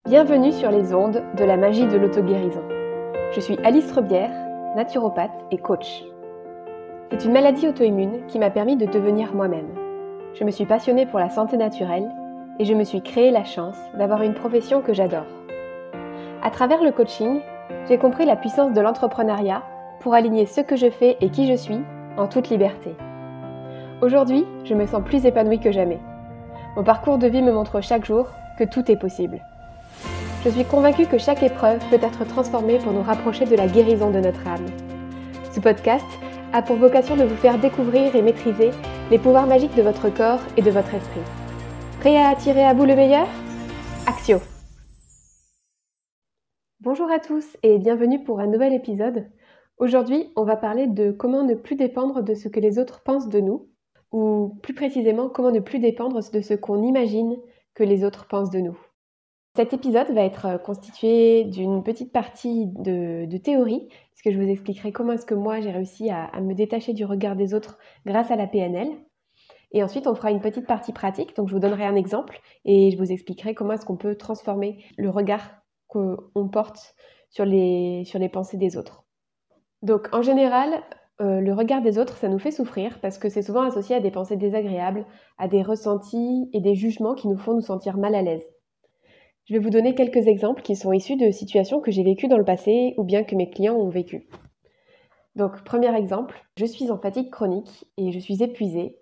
Bienvenue sur les ondes de la magie de l'auto-guérison. Je suis Alice Rebière, naturopathe et coach. C'est une maladie auto-immune qui m'a permis de devenir moi-même. Je me suis passionnée pour la santé naturelle et je me suis créé la chance d'avoir une profession que j'adore. À travers le coaching, j'ai compris la puissance de l'entrepreneuriat pour aligner ce que je fais et qui je suis en toute liberté. Aujourd'hui, je me sens plus épanouie que jamais. Mon parcours de vie me montre chaque jour que tout est possible. Je suis convaincue que chaque épreuve peut être transformée pour nous rapprocher de la guérison de notre âme. Ce podcast a pour vocation de vous faire découvrir et maîtriser les pouvoirs magiques de votre corps et de votre esprit. Prêt à attirer à vous le meilleur ? Axio! Bonjour à tous et bienvenue pour un nouvel épisode. Aujourd'hui, on va parler de comment ne plus dépendre de ce que les autres pensent de nous, ou plus précisément, comment ne plus dépendre de ce qu'on imagine que les autres pensent de nous. Cet épisode va être constitué d'une petite partie de théorie, puisque je vous expliquerai comment est-ce que moi j'ai réussi à me détacher du regard des autres grâce à la PNL. Et ensuite, on fera une petite partie pratique, donc je vous donnerai un exemple et je vous expliquerai comment est-ce qu'on peut transformer le regard qu'on porte sur les pensées des autres. Donc en général, le regard des autres, ça nous fait souffrir parce que c'est souvent associé à des pensées désagréables, à des ressentis et des jugements qui nous font nous sentir mal à l'aise. Je vais vous donner quelques exemples qui sont issus de situations que j'ai vécues dans le passé ou bien que mes clients ont vécues. Donc, premier exemple, je suis en fatigue chronique et je suis épuisée.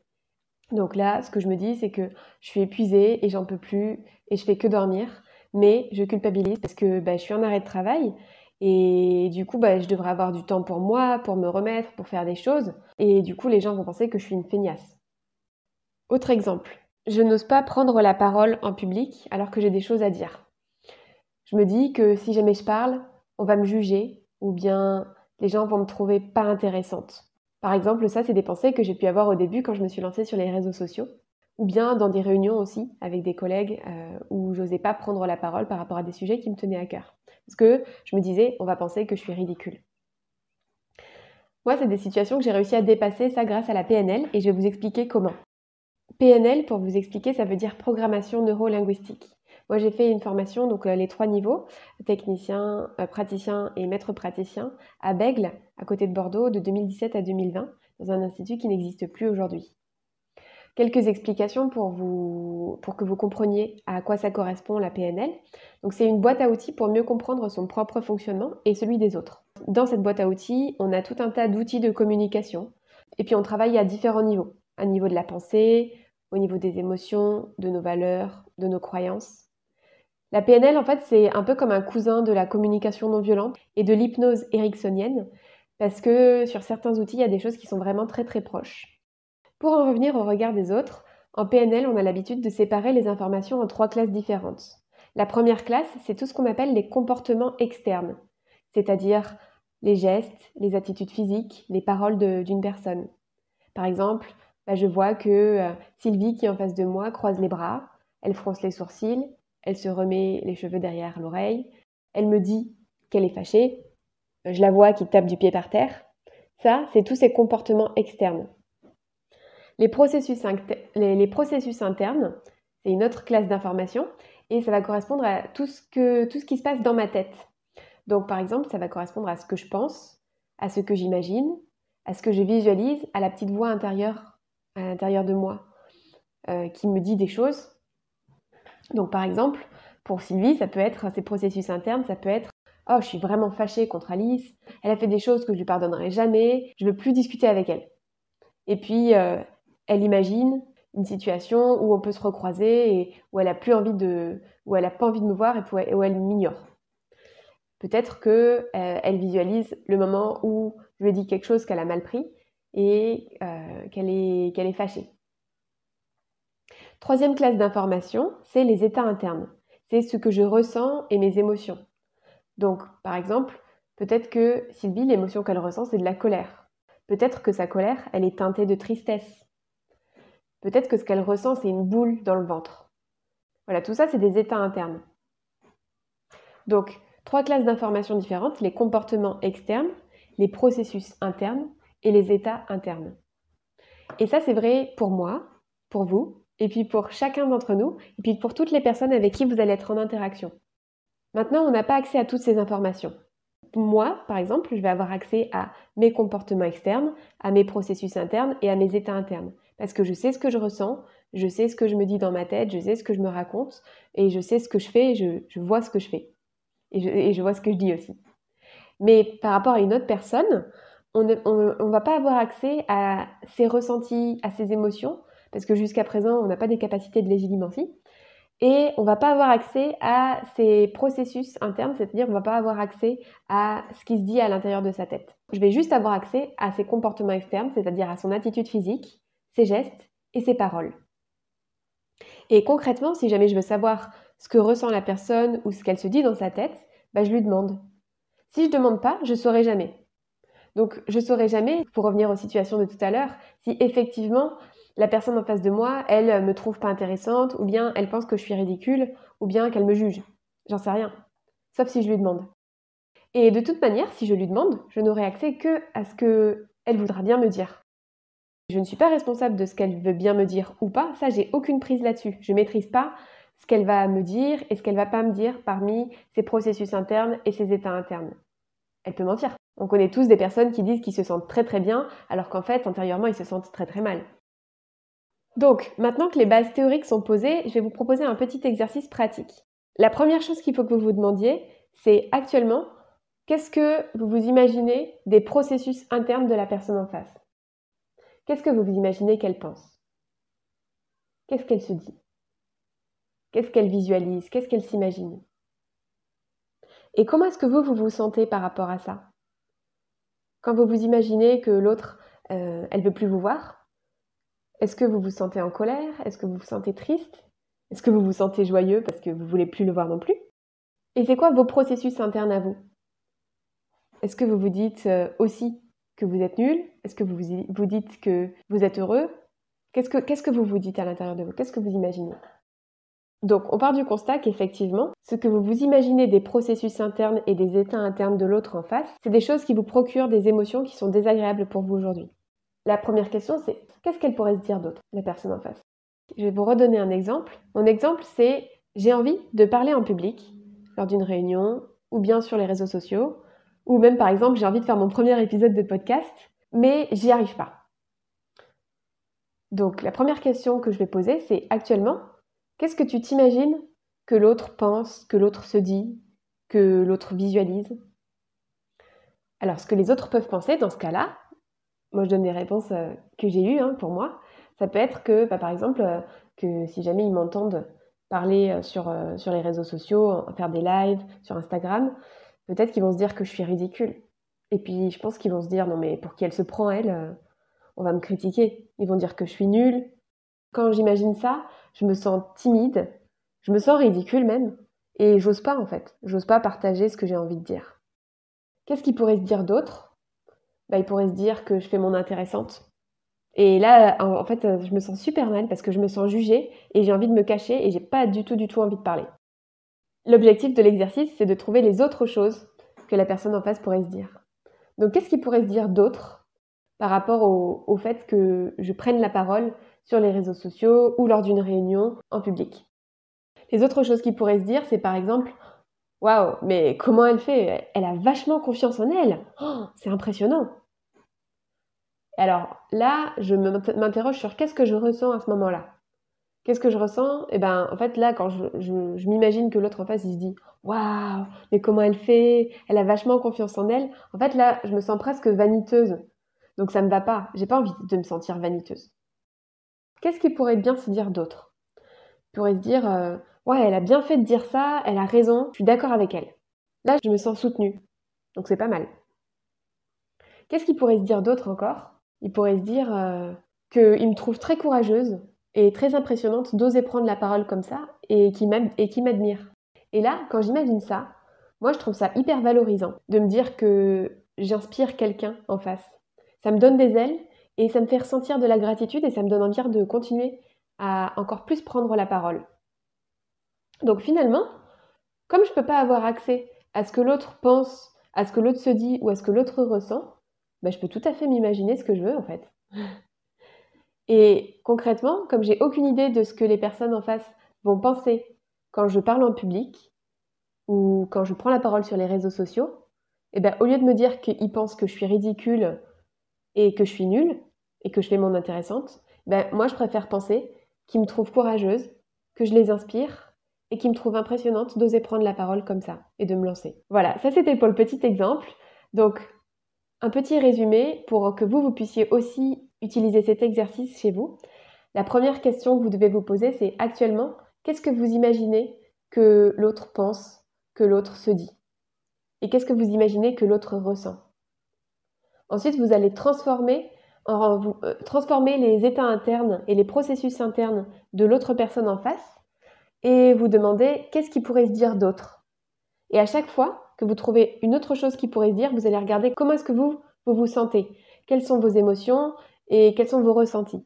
Donc là, ce que je me dis, c'est que je suis épuisée et j'en peux plus et je fais que dormir. Mais je culpabilise parce que je suis en arrêt de travail et du coup, je devrais avoir du temps pour moi, pour me remettre, pour faire des choses. Et du coup, les gens vont penser que je suis une feignasse. Autre exemple. Je n'ose pas prendre la parole en public alors que j'ai des choses à dire. Je me dis que si jamais je parle, on va me juger ou bien les gens vont me trouver pas intéressante. Par exemple, ça, c'est des pensées que j'ai pu avoir au début quand je me suis lancée sur les réseaux sociaux ou bien dans des réunions aussi avec des collègues où j'osais pas prendre la parole par rapport à des sujets qui me tenaient à cœur. Parce que je me disais, on va penser que je suis ridicule. Moi, c'est des situations que j'ai réussi à dépasser ça grâce à la PNL et je vais vous expliquer comment. PNL, pour vous expliquer, ça veut dire programmation neuro-linguistique. Moi, j'ai fait une formation, donc les 3 niveaux, technicien, praticien et maître praticien, à Bègles, à côté de Bordeaux, de 2017 à 2020, dans un institut qui n'existe plus aujourd'hui. Quelques explications pour que vous compreniez à quoi ça correspond la PNL. Donc, c'est une boîte à outils pour mieux comprendre son propre fonctionnement et celui des autres. Dans cette boîte à outils, on a tout un tas d'outils de communication. Et puis, on travaille à différents niveaux. À niveau de la pensée, au niveau des émotions, de nos valeurs, de nos croyances. La PNL, en fait, c'est un peu comme un cousin de la communication non violente et de l'hypnose ericksonienne, parce que sur certains outils, il y a des choses qui sont vraiment très très proches. Pour en revenir au regard des autres, en PNL, on a l'habitude de séparer les informations en 3 classes différentes. La première classe, c'est tout ce qu'on appelle les comportements externes, c'est-à-dire les gestes, les attitudes physiques, les paroles d'une personne. Par exemple, je vois que Sylvie qui est en face de moi croise les bras, elle fronce les sourcils, elle se remet les cheveux derrière l'oreille, elle me dit qu'elle est fâchée, je la vois qui tape du pied par terre. Ça, c'est tous ces comportements externes. Les processus internes, c'est une autre classe d'informations et ça va correspondre à tout ce qui se passe dans ma tête. Donc par exemple, ça va correspondre à ce que je pense, à ce que j'imagine, à ce que je visualise, à la petite voix intérieure à l'intérieur de moi qui me dit des choses. Donc par exemple, pour Sylvie, ça peut être ces processus internes, ça peut être « Oh, je suis vraiment fâchée contre Alice, elle a fait des choses que je lui pardonnerai jamais, je ne veux plus discuter avec elle. » Et puis, elle imagine une situation où on peut se recroiser et où elle n'a pas envie de me voir et où elle m'ignore. Peut-être qu'elle visualise le moment où je lui ai dit quelque chose qu'elle a mal pris et qu'elle est fâchée. Troisième classe d'informations, c'est les états internes. C'est ce que je ressens et mes émotions. Donc, par exemple, peut-être que Sylvie, l'émotion qu'elle ressent, c'est de la colère. Peut-être que sa colère, elle est teintée de tristesse. Peut-être que ce qu'elle ressent, c'est une boule dans le ventre. Voilà, tout ça, c'est des états internes. Donc, 3 classes d'informations différentes, les comportements externes, les processus internes et les états internes. Et ça, c'est vrai pour moi, pour vous, et puis pour chacun d'entre nous, et puis pour toutes les personnes avec qui vous allez être en interaction. Maintenant, on n'a pas accès à toutes ces informations. Moi, par exemple, je vais avoir accès à mes comportements externes, à mes processus internes et à mes états internes. Parce que je sais ce que je ressens, je sais ce que je me dis dans ma tête, je sais ce que je me raconte, et je sais ce que je fais, et je vois ce que je fais. Et je vois ce que je dis aussi. Mais par rapport à une autre personne, on ne va pas avoir accès à ses ressentis, à ses émotions, parce que jusqu'à présent, on n'a pas des capacités de les alimenter. Et on ne va pas avoir accès à ses processus internes, c'est-à-dire on ne va pas avoir accès à ce qui se dit à l'intérieur de sa tête. Je vais juste avoir accès à ses comportements externes, c'est-à-dire à son attitude physique, ses gestes et ses paroles. Et concrètement, si jamais je veux savoir ce que ressent la personne ou ce qu'elle se dit dans sa tête, je lui demande. Si je ne demande pas, je ne saurai jamais. Donc je ne saurai jamais, pour revenir aux situations de tout à l'heure, si effectivement la personne en face de moi, elle me trouve pas intéressante, ou bien elle pense que je suis ridicule, ou bien qu'elle me juge. J'en sais rien. Sauf si je lui demande. Et de toute manière, si je lui demande, je n'aurai accès que à ce qu'elle voudra bien me dire. Je ne suis pas responsable de ce qu'elle veut bien me dire ou pas, ça j'ai aucune prise là-dessus. Je ne maîtrise pas ce qu'elle va me dire et ce qu'elle va pas me dire parmi ses processus internes et ses états internes. Elle peut mentir. On connaît tous des personnes qui disent qu'ils se sentent très très bien, alors qu'en fait, intérieurement, ils se sentent très très mal. Donc, maintenant que les bases théoriques sont posées, je vais vous proposer un petit exercice pratique. La première chose qu'il faut que vous vous demandiez, c'est actuellement, qu'est-ce que vous vous imaginez des processus internes de la personne en face? Qu'est-ce que vous vous imaginez qu'elle pense? Qu'est-ce qu'elle se dit? Qu'est-ce qu'elle visualise? Qu'est-ce qu'elle s'imagine? Et comment est-ce que vous vous sentez par rapport à ça? Quand vous vous imaginez que l'autre, elle veut plus vous voir, est-ce que vous vous sentez en colère? Est-ce que vous vous sentez triste? Est-ce que vous vous sentez joyeux parce que vous voulez plus le voir non plus? Et c'est quoi vos processus internes à vous? Est-ce que vous vous dites aussi que vous êtes nul? Est-ce que vous dites que vous êtes heureux? Qu'est-ce que vous vous dites à l'intérieur de vous? Qu'est-ce que vous imaginez? Donc, on part du constat qu'effectivement, ce que vous vous imaginez des processus internes et des états internes de l'autre en face, c'est des choses qui vous procurent des émotions qui sont désagréables pour vous aujourd'hui. La première question, c'est qu'est-ce qu'elle pourrait se dire d'autre, la personne en face? Je vais vous redonner un exemple. Mon exemple, c'est j'ai envie de parler en public lors d'une réunion ou bien sur les réseaux sociaux ou même par exemple j'ai envie de faire mon premier épisode de podcast mais j'y arrive pas. Donc la première question que je vais poser c'est actuellement, qu'est-ce que tu t'imagines que l'autre pense, que l'autre se dit, que l'autre visualise? Alors ce que les autres peuvent penser dans ce cas-là, moi je donne des réponses que j'ai eues pour moi. Ça peut être que, par exemple, que si jamais ils m'entendent parler sur les réseaux sociaux, faire des lives sur Instagram, peut-être qu'ils vont se dire que je suis ridicule. Et puis je pense qu'ils vont se dire, non mais pour qui elle se prend elle, on va me critiquer. Ils vont dire que je suis nulle. Quand j'imagine ça, je me sens timide, je me sens ridicule même, et j'ose pas en fait. J'ose pas partager ce que j'ai envie de dire. Qu'est-ce qu'ils pourraient se dire d'autre? Ils pourraient se dire que je fais mon intéressante. Et là, en fait, je me sens super mal parce que je me sens jugée et j'ai envie de me cacher et j'ai pas du tout envie de parler. L'objectif de l'exercice, c'est de trouver les autres choses que la personne en face pourrait se dire. Donc, qu'est-ce qu'il pourrait se dire d'autre par rapport au fait que je prenne la parole sur les réseaux sociaux ou lors d'une réunion en public? Les autres choses qu'il pourrait se dire, c'est par exemple « Waouh, mais comment elle fait? Elle a vachement confiance en elle. Oh, c'est impressionnant !» Alors là, je m'interroge sur qu'est-ce que je ressens à ce moment-là. Qu'est-ce que je ressens? En fait, là, quand je m'imagine que l'autre en face, il se dit « Waouh, mais comment elle fait? Elle a vachement confiance en elle. » En fait, là, je me sens presque vaniteuse. Donc ça me va pas. J'ai pas envie de me sentir vaniteuse. Qu'est-ce qui pourrait bien se dire d'autre? Il pourrait se dire ouais, elle a bien fait de dire ça, elle a raison, je suis d'accord avec elle. Là, je me sens soutenue. Donc c'est pas mal. Qu'est-ce qu'il pourrait se dire d'autre encore? Il pourrait se dire qu'il me trouve très courageuse et très impressionnante d'oser prendre la parole comme ça et qui m'admire. Et là, quand j'imagine ça, moi je trouve ça hyper valorisant de me dire que j'inspire quelqu'un en face. Ça me donne des ailes et ça me fait ressentir de la gratitude et ça me donne envie de continuer à encore plus prendre la parole. Donc finalement, comme je ne peux pas avoir accès à ce que l'autre pense, à ce que l'autre se dit ou à ce que l'autre ressent, je peux tout à fait m'imaginer ce que je veux en fait. Et concrètement, comme j'ai aucune idée de ce que les personnes en face vont penser quand je parle en public, ou ou quand je prends la parole sur les réseaux sociaux, au lieu de me dire qu'ils pensent que je suis ridicule et que je suis nulle et que je fais mon intéressante, moi je préfère penser qu'ils me trouvent courageuse, que je les inspire et qu'ils me trouvent impressionnante d'oser prendre la parole comme ça et de me lancer. Voilà, ça c'était pour le petit exemple. Donc, un petit résumé pour que vous puissiez aussi utiliser cet exercice chez vous. La première question que vous devez vous poser, c'est actuellement, qu'est-ce que vous imaginez que l'autre pense, que l'autre se dit? Et qu'est-ce que vous imaginez que l'autre ressent? Ensuite, vous allez transformer les états internes et les processus internes de l'autre personne en face et vous demander qu'est-ce qui pourrait se dire d'autre. Et à chaque fois que vous trouvez une autre chose qui pourrait se dire, vous allez regarder comment est-ce que vous vous sentez, quelles sont vos émotions et quels sont vos ressentis.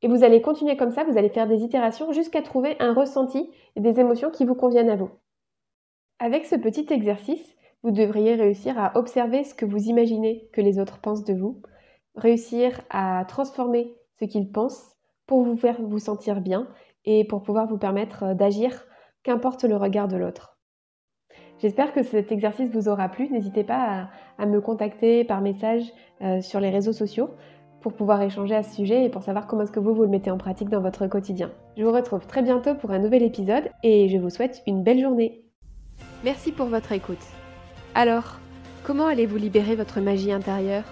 Et vous allez continuer comme ça, vous allez faire des itérations jusqu'à trouver un ressenti et des émotions qui vous conviennent à vous. Avec ce petit exercice, vous devriez réussir à observer ce que vous imaginez que les autres pensent de vous, réussir à transformer ce qu'ils pensent pour vous faire vous sentir bien et pour pouvoir vous permettre d'agir, qu'importe le regard de l'autre. J'espère que cet exercice vous aura plu. N'hésitez pas à me contacter par message sur les réseaux sociaux pour pouvoir échanger à ce sujet et pour savoir comment est-ce que vous le mettez en pratique dans votre quotidien. Je vous retrouve très bientôt pour un nouvel épisode et je vous souhaite une belle journée. Merci pour votre écoute. Alors, comment allez-vous libérer votre magie intérieure ?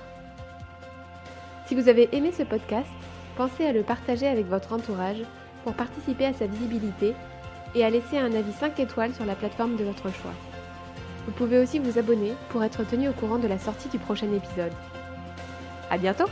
Si vous avez aimé ce podcast, pensez à le partager avec votre entourage pour participer à sa visibilité et à laisser un avis 5 étoiles sur la plateforme de votre choix. Vous pouvez aussi vous abonner pour être tenu au courant de la sortie du prochain épisode. À bientôt!